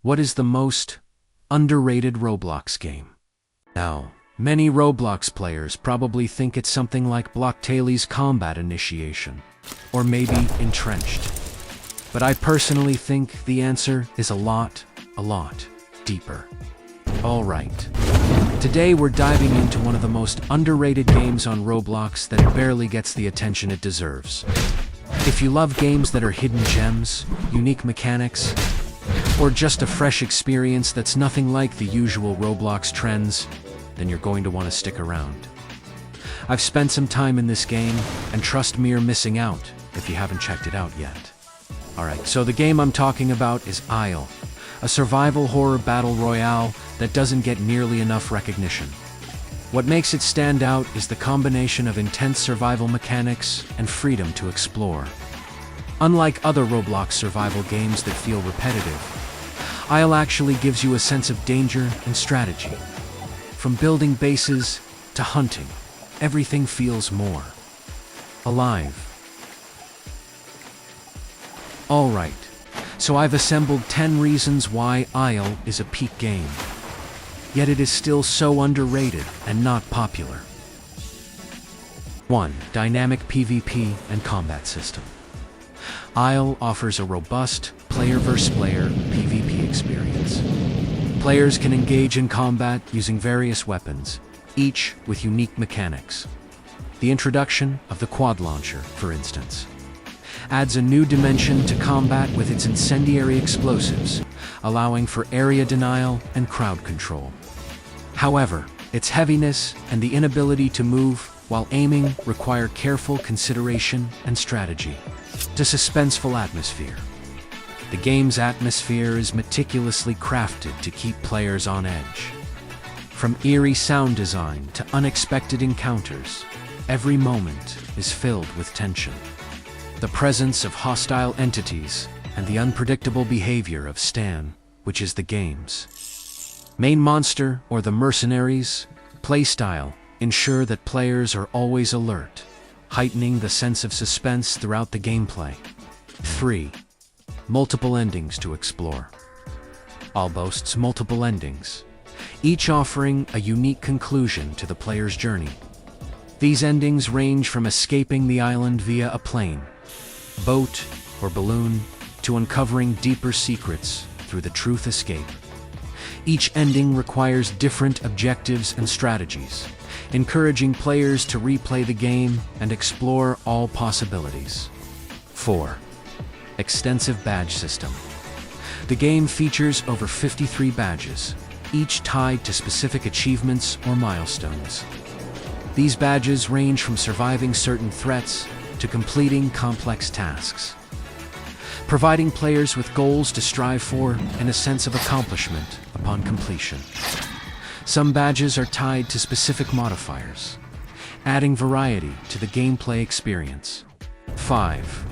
What is the most underrated Roblox game? Now, many Roblox players probably think it's something like Blocktailey's Combat Initiation, or maybe Entrenched. But I personally think the answer is a lot deeper. Alright, today we're diving into one of the most underrated games on Roblox that barely gets the attention it deserves. If you love games that are hidden gems, unique mechanics, or just a fresh experience that's nothing like the usual Roblox trends, then you're going to want to stick around. I've spent some time in this game, and trust me, you're missing out if you haven't checked it out yet. Alright, so the game I'm talking about is Isle, a survival horror battle royale that doesn't get nearly enough recognition. What makes it stand out is the combination of intense survival mechanics and freedom to explore. Unlike other Roblox survival games that feel repetitive, Isle actually gives you a sense of danger and strategy. From building bases to hunting, everything feels more alive. Alright, so I've assembled 10 reasons why Isle is a peak game, yet it is still so underrated and not popular. 1. Dynamic PvP and combat system. Isle offers a robust, player-versus-player PvP experience. Players can engage in combat using various weapons, each with unique mechanics. The introduction of the quad launcher, for instance, adds a new dimension to combat with its incendiary explosives, allowing for area denial and crowd control. However, its heaviness and the inability to move while aiming require careful consideration and strategy. The suspenseful atmosphere. The game's atmosphere is meticulously crafted to keep players on edge. From eerie sound design to unexpected encounters, every moment is filled with tension. The presence of hostile entities and the unpredictable behavior of Stan, which is the game's main monster, or the mercenaries, playstyle, ensure that players are always alert, heightening the sense of suspense throughout the gameplay. 3. Multiple endings to explore. Isle boasts multiple endings, each offering a unique conclusion to the player's journey. These endings range from escaping the island via a plane, boat, or balloon, to uncovering deeper secrets through the Truth Escape. Each ending requires different objectives and strategies, encouraging players to replay the game and explore all possibilities. 4. Extensive badge system. The game features over 53 badges, each tied to specific achievements or milestones. These badges range from surviving certain threats to completing complex tasks, providing players with goals to strive for and a sense of accomplishment upon completion. Some badges are tied to specific modifiers, adding variety to the gameplay experience. 5.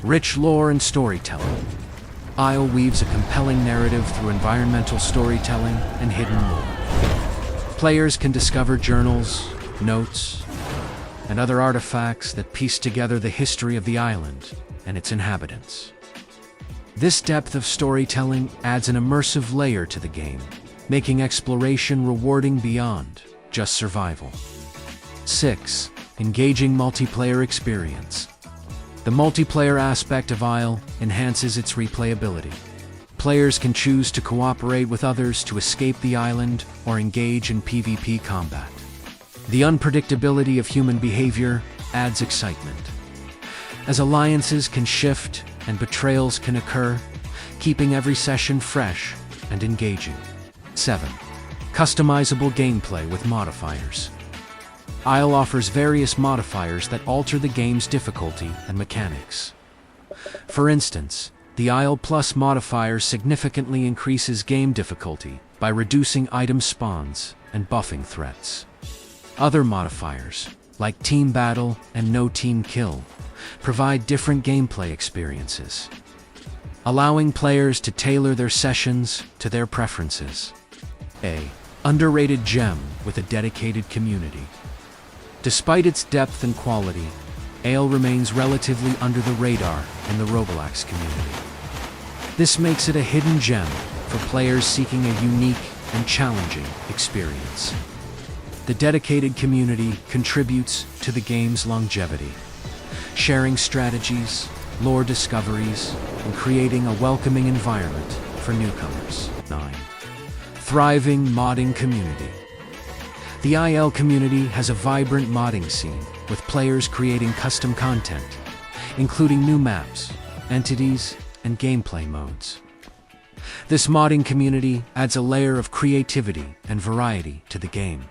Rich lore and storytelling. Isle weaves a compelling narrative through environmental storytelling and hidden lore. Players can discover journals, notes, and other artifacts that piece together the history of the island and its inhabitants. This depth of storytelling adds an immersive layer to the game, making exploration rewarding beyond just survival. 6. Engaging multiplayer experience. The multiplayer aspect of Isle enhances its replayability. Players can choose to cooperate with others to escape the island or engage in PvP combat. The unpredictability of human behavior adds excitement, as alliances can shift and betrayals can occur, keeping every session fresh and engaging. 7. Customizable gameplay with modifiers. Isle offers various modifiers that alter the game's difficulty and mechanics. For instance, the Isle Plus modifier significantly increases game difficulty by reducing item spawns and buffing threats. Other modifiers, like Team Battle and No Team Kill, provide different gameplay experiences, allowing players to tailor their sessions to their preferences. A underrated gem with a dedicated community. Despite its depth and quality, Isle remains relatively under the radar in the Roblox community. This makes it a hidden gem for players seeking a unique and challenging experience. The dedicated community contributes to the game's longevity, sharing strategies, lore discoveries, and creating a welcoming environment for newcomers. 9. Thriving modding community. The IL community has a vibrant modding scene, with players creating custom content, including new maps, entities, and gameplay modes. This modding community adds a layer of creativity and variety to the game,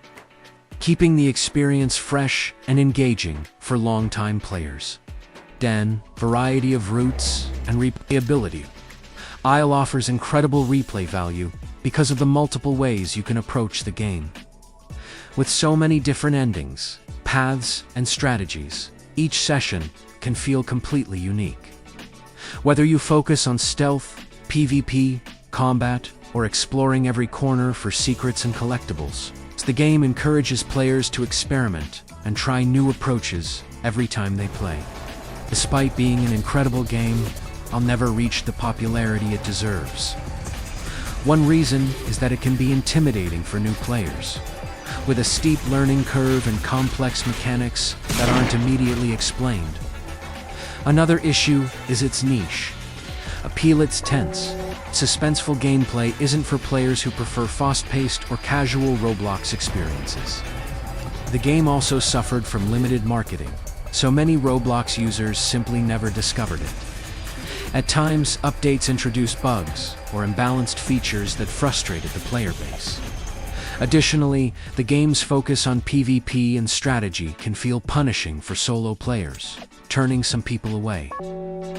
keeping the experience fresh and engaging for longtime players. 10. Variety of routes and replayability. IL offers incredible replay value because of the multiple ways you can approach the game. With so many different endings, paths, and strategies, each session can feel completely unique. Whether you focus on stealth, PvP, combat, or exploring every corner for secrets and collectibles, the game encourages players to experiment and try new approaches every time they play. Despite being an incredible game, I'll never reach the popularity it deserves. One reason is that it can be intimidating for new players, with a steep learning curve and complex mechanics that aren't immediately explained. Another issue is its niche. Appeal its tense, suspenseful gameplay isn't for players who prefer fast-paced or casual Roblox experiences. The game also suffered from limited marketing, so many Roblox users simply never discovered it. At times, updates introduced bugs or imbalanced features that frustrated the player base. Additionally, the game's focus on PvP and strategy can feel punishing for solo players, turning some people away.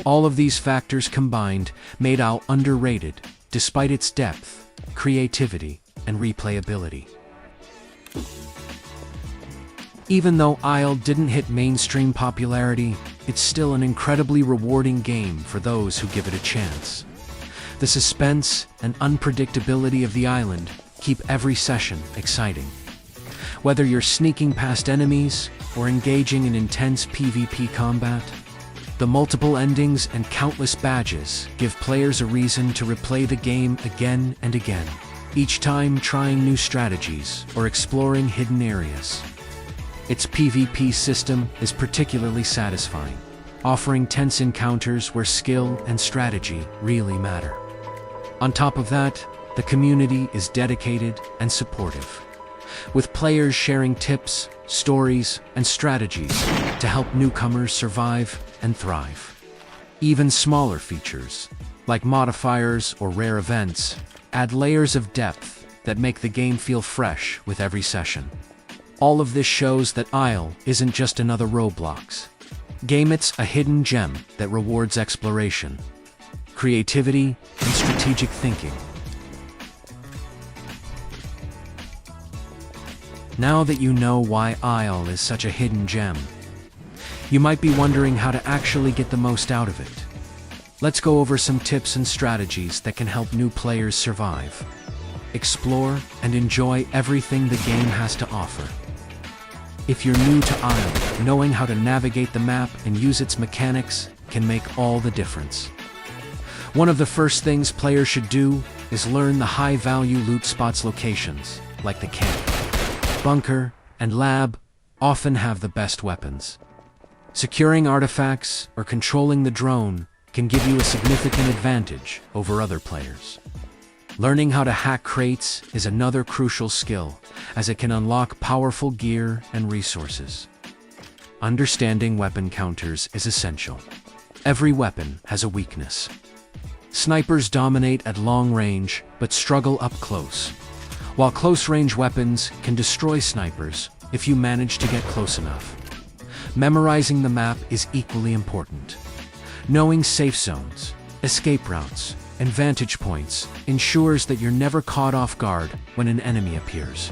All of these factors combined made IL underrated, despite its depth, creativity, and replayability. Even though IL didn't hit mainstream popularity, it's still an incredibly rewarding game for those who give it a chance. The suspense and unpredictability of the island keep every session exciting. Whether you're sneaking past enemies or engaging in intense PvP combat, the multiple endings and countless badges give players a reason to replay the game again and again, each time trying new strategies or exploring hidden areas. Its PvP system is particularly satisfying, offering tense encounters where skill and strategy really matter. On top of that, the community is dedicated and supportive, with players sharing tips, stories, and strategies to help newcomers survive and thrive. Even smaller features, like modifiers or rare events, add layers of depth that make the game feel fresh with every session. All of this shows that IL isn't just another Roblox. It's a hidden gem that rewards exploration, creativity, and strategic thinking. Now that you know why IL is such a hidden gem, you might be wondering how to actually get the most out of it. Let's go over some tips and strategies that can help new players survive, explore, and enjoy everything the game has to offer. If you're new to IL, knowing how to navigate the map and use its mechanics can make all the difference. One of the first things players should do is learn the high-value loot spots locations, like the camp, bunker, and lab, often have the best weapons. Securing artifacts or controlling the drone can give you a significant advantage over other players. Learning how to hack crates is another crucial skill, as it can unlock powerful gear and resources. Understanding weapon counters is essential. Every weapon has a weakness. Snipers dominate at long range, but struggle up close, while close-range weapons can destroy snipers if you manage to get close enough. Memorizing the map is equally important. Knowing safe zones, escape routes, and vantage points ensures that you're never caught off guard when an enemy appears.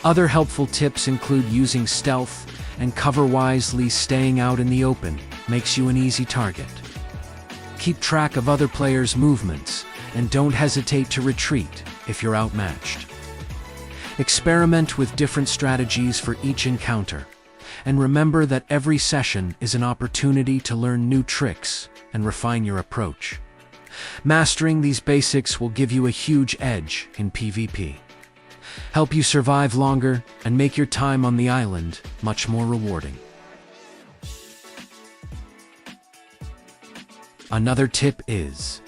Other helpful tips include using stealth and cover wisely. Staying out in the open makes you an easy target. Keep track of other players' movements and don't hesitate to retreat if you're outmatched. Experiment with different strategies for each encounter, and remember that every session is an opportunity to learn new tricks and refine your approach. Mastering these basics will give you a huge edge in PvP, help you survive longer, and make your time on the island much more rewarding. Another tip is,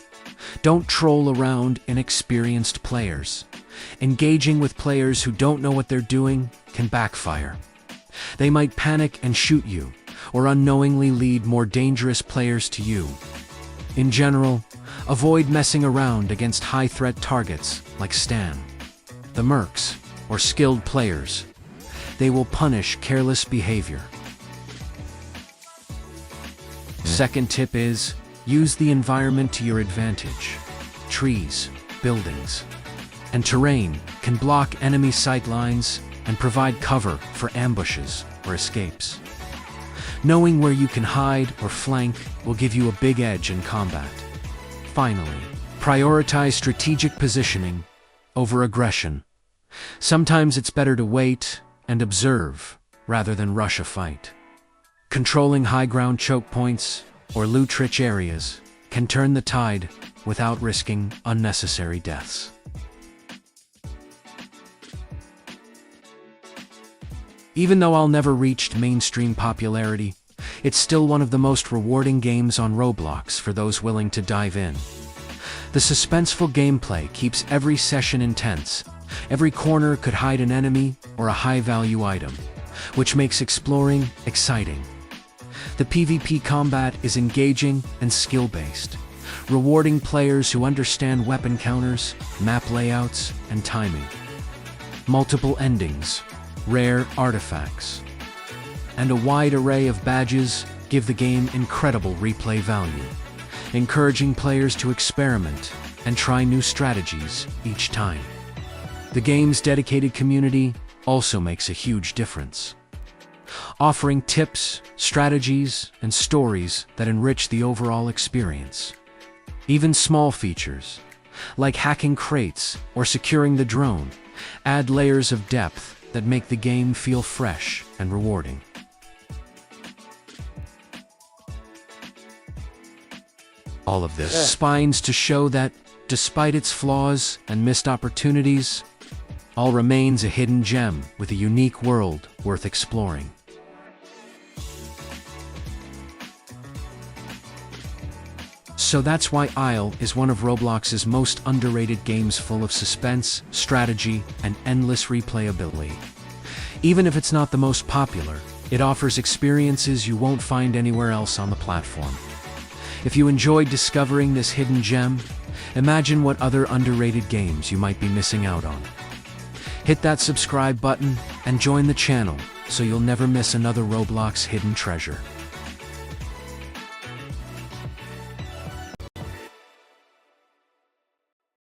don't troll around inexperienced players. Engaging with players who don't know what they're doing can backfire. They might panic and shoot you, or unknowingly lead more dangerous players to you. In general, avoid messing around against high-threat targets like Stan, the mercs, or skilled players. They will punish careless behavior. Second tip is, use the environment to your advantage. Trees, buildings, and terrain can block enemy sight lines and provide cover for ambushes or escapes. Knowing where you can hide or flank will give you a big edge in combat. Finally, prioritize strategic positioning over aggression. Sometimes it's better to wait and observe rather than rush a fight. Controlling high ground choke points or loot-rich areas can turn the tide without risking unnecessary deaths. Even though I'll never reach mainstream popularity, it's still one of the most rewarding games on Roblox for those willing to dive in. The suspenseful gameplay keeps every session intense. Every corner could hide an enemy or a high-value item, which makes exploring exciting. The PvP combat is engaging and skill-based, rewarding players who understand weapon counters, map layouts, and timing. Multiple endings, rare artifacts, and a wide array of badges give the game incredible replay value, encouraging players to experiment and try new strategies each time. The game's dedicated community also makes a huge difference, offering tips, strategies, and stories that enrich the overall experience. Even small features, like hacking crates or securing the drone, add layers of depth that make the game feel fresh and rewarding. All of this spines to show that, despite its flaws and missed opportunities, all remains a hidden gem with a unique world worth exploring. So that's why Isle is one of Roblox's most underrated games, full of suspense, strategy, and endless replayability. Even if it's not the most popular, it offers experiences you won't find anywhere else on the platform. If you enjoyed discovering this hidden gem, imagine what other underrated games you might be missing out on. Hit that subscribe button and join the channel so you'll never miss another Roblox hidden treasure.